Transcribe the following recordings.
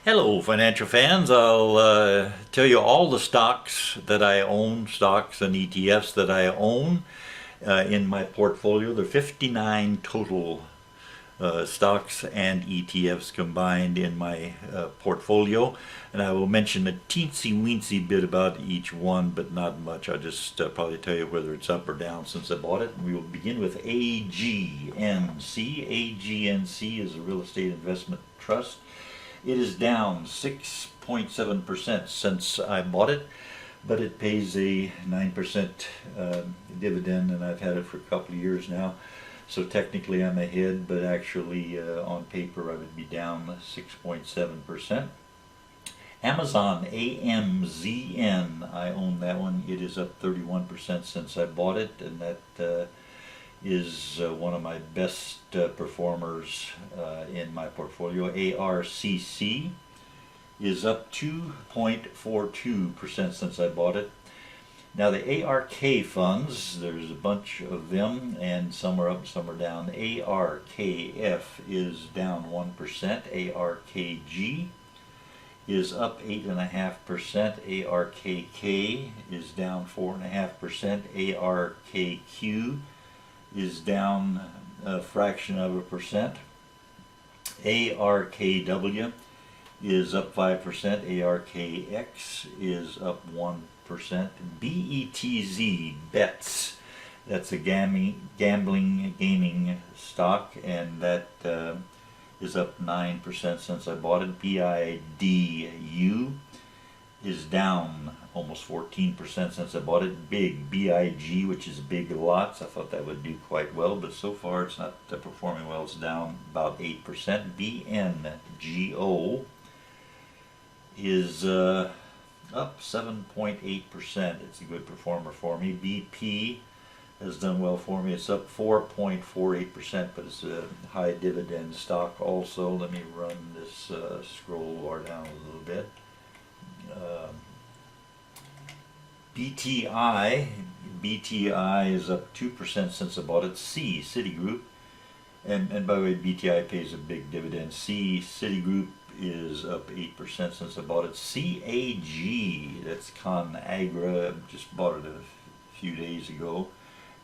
Hello, financial fans. I'll tell you all the stocks that I own, stocks and ETFs that I own in my portfolio. There are 59 total stocks and ETFs combined in my portfolio. And I will mention a teensy-weensy bit about each one, but not much. I'll just probably tell you whether it's up or down since I bought it. We will begin with AGNC. AGNC is a real estate investment trust. It is down 6.7% since I bought it, but it pays a 9% dividend, and I've had it for a couple of years now. So technically I'm ahead, but actually on paper I would be down 6.7%. Amazon, AMZN, I own that one. It is up 31% since I bought it, and that is one of my best performers in my portfolio. ARCC is up 2.42% since I bought it. Now the ARK funds, there's a bunch of them, and some are up, some are down. ARKF is down 1%. ARKG is up 8.5%. ARKK is down 4.5%. ARKQ is down a fraction of a percent. ARKW is up 5%. ARKX is up 1%. BETZ, BETS, that's a gaming stock, and that is up 9% since I bought it. BIDU is down almost 14% since I bought it. BIG, which is big lots, I thought that would do quite well, but so far it's not performing well. It's down about 8%. BNGO is up 7.8%. It's a good performer for me. BP has done well for me. It's up 4.48%, but it's a high dividend stock also. Let me run this scroll bar down a little bit. BTI is up 2% since I bought it. Citigroup, and by the way, BTI pays a big dividend. Citigroup is up 8% since I bought it. CAG, that's ConAgra, just bought it a few days ago,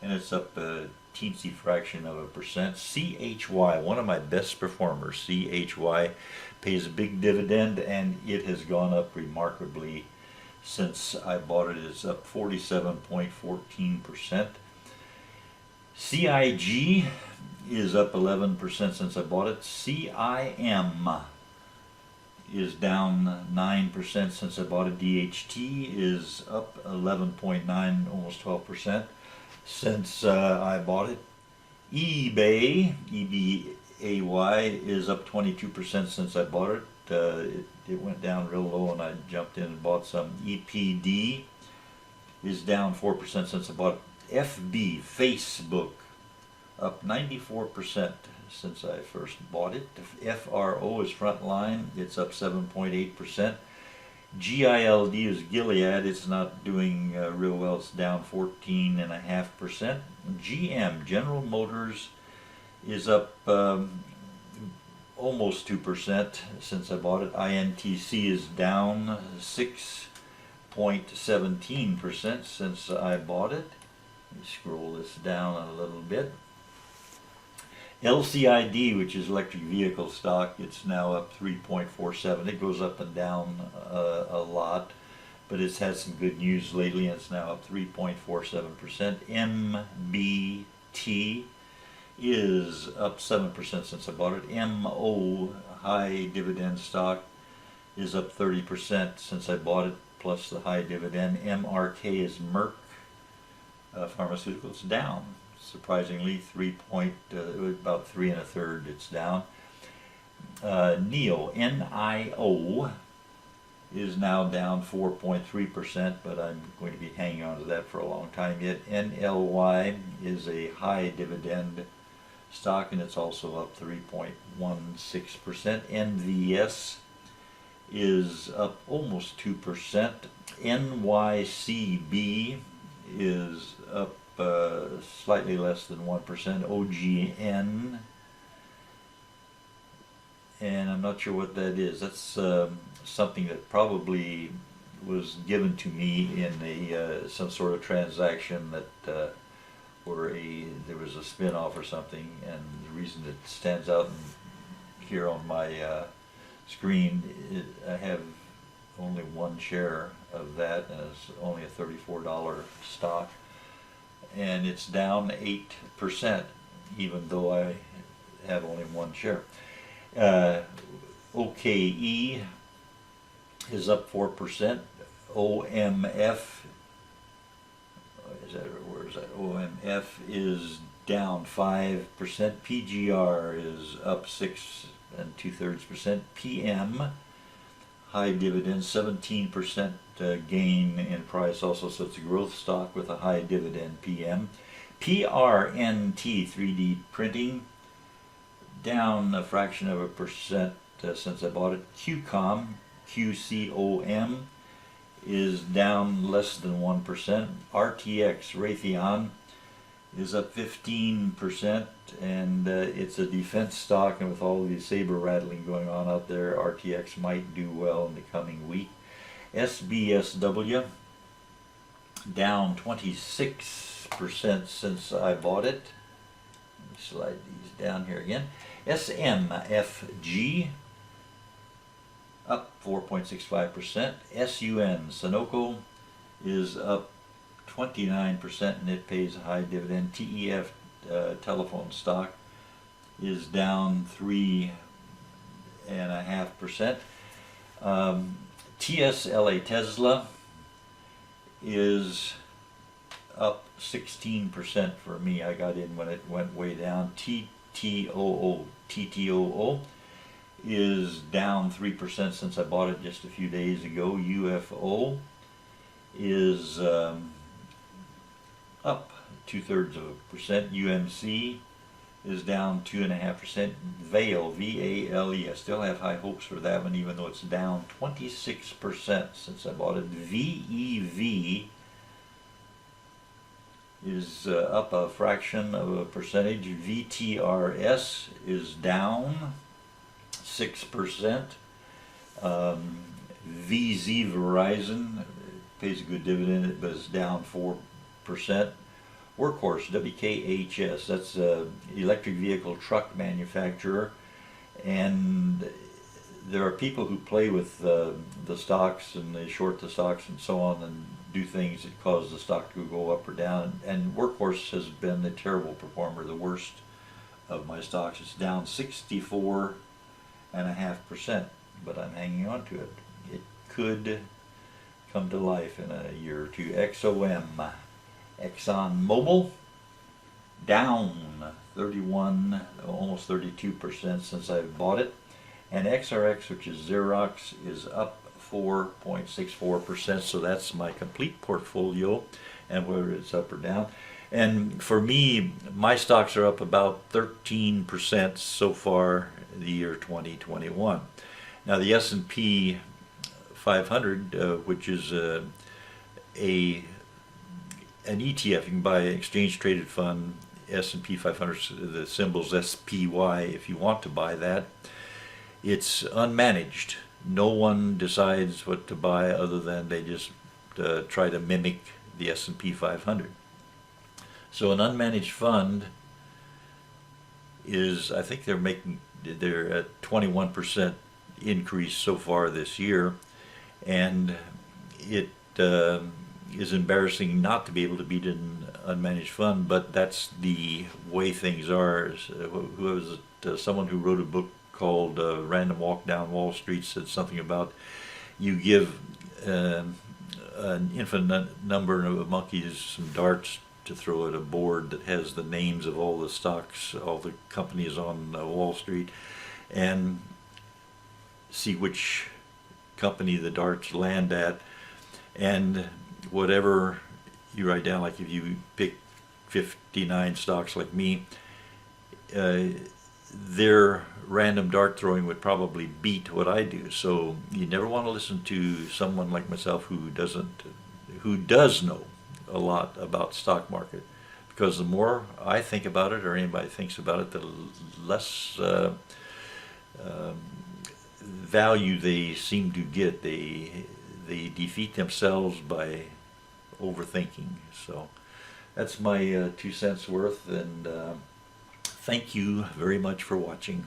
and it's up a teensy fraction of a percent. CHY, one of my best performers. CHY pays a big dividend, and it has gone up remarkably since I bought it. It's up 47.14%. CIG is up 11% since I bought it. CIM is down 9% since I bought it. DHT is up 11.9, almost 12% since I bought it. eBay, EBAY, is up 22% since I bought it. It went down real low and I jumped in and bought some. EPD is down 4% since I bought it. FB, Facebook, up 94% since I first bought it. FRO is Frontline, it's up 7.8%. GILD is Gilead, it's not doing real well, it's down 14.5%. GM, General Motors, is up almost 2% since I bought it. INTC is down 6.17% since I bought it. Let me scroll this down a little bit. LCID, which is electric vehicle stock, it's now up 3.47. It goes up and down a lot, but it's had some good news lately, and it's now up 3.47%. MBT is up 7% since I bought it. MO, high dividend stock, is up 30% since I bought it, plus the high dividend. MRK is Merck Pharmaceuticals, down surprisingly about 3 1/3. It's down. NIO, NIO, is now down 4.3%, but I'm going to be hanging on to that for a long time yet. NLY is a high dividend stock, and it's also up 3.16%. NVS is up almost 2%. NYCB is up slightly less than 1%. OGN and I'm not sure what that is. That's something that probably was given to me in a some sort of transaction that where there was a spin-off or something, and the reason it stands out here on my screen, I have only one share of that, and it's only a $34 stock, and it's down 8%, even though I have only one share. OKE is up 4%. OMF, where is that? OMF is down 5%. PGR is up 6 2/3%. PM, high dividend, 17% gain in price also, so it's a growth stock with a high dividend. PM. PRNT, 3D printing, down a fraction of a percent since I bought it. QCOM, QCOM, is down less than 1%. RTX, Raytheon, is up 15%, and it's a defense stock, and with all the saber rattling going on out there, RTX might do well in the coming week. SBSW, down 26% since I bought it. Let me slide these down here again. SMFG, up 4.65%. SUN, Sunoco, is up 29%, and it pays a high dividend. TEF, telephone stock, is down 3.5%. TSLA, Tesla, is up 16% for me. I got in when it went way down. TTOO is down 3% since I bought it just a few days ago. UFO is up 2/3%. UMC is down 2.5%. Vale, VALE, I still have high hopes for that one, even though it's down 26% since I bought it. VEV is up a fraction of a percentage. VTRS is down 6%. VZ, Verizon, pays a good dividend, but it's down 4%. Workhorse, WKHS, that's an electric vehicle truck manufacturer, and there are people who play with the stocks, and they short the stocks and so on, and do things that cause the stock to go up or down, and Workhorse has been the terrible performer, the worst of my stocks. It's down 64.5%, but I'm hanging on to it. It could come to life in a year or two. XOM, Exxon Mobil, down 31, almost 32% since I bought it. And XRX, which is Xerox, is up 4.64%, so that's my complete portfolio, and whether it's up or down. And for me, my stocks are up about 13% so far the year 2021. Now the S&P 500, which is an ETF, you can buy an exchange traded fund, S&P 500, the symbol's SPY if you want to buy that. It's unmanaged. No one decides what to buy other than they just try to mimic the S&P 500. So an unmanaged fund is, I think they're at 21% increase so far this year, and it is embarrassing not to be able to beat an unmanaged fund, but that's the way things are. Who was it? Someone who wrote a book called Random Walk Down Wall Street said something about you give an infinite number of monkeys some darts to throw at a board that has the names of all the stocks, all the companies on Wall Street, and see which company the darts land at, and whatever you write down, like if you pick 59 stocks like me, their random dart throwing would probably beat what I do. So you never want to listen to someone like myself who does know a lot about stock market, because the more I think about it, or anybody thinks about it, the less value they seem to get. They defeat themselves by overthinking. So that's my 2 cents worth, and thank you very much for watching.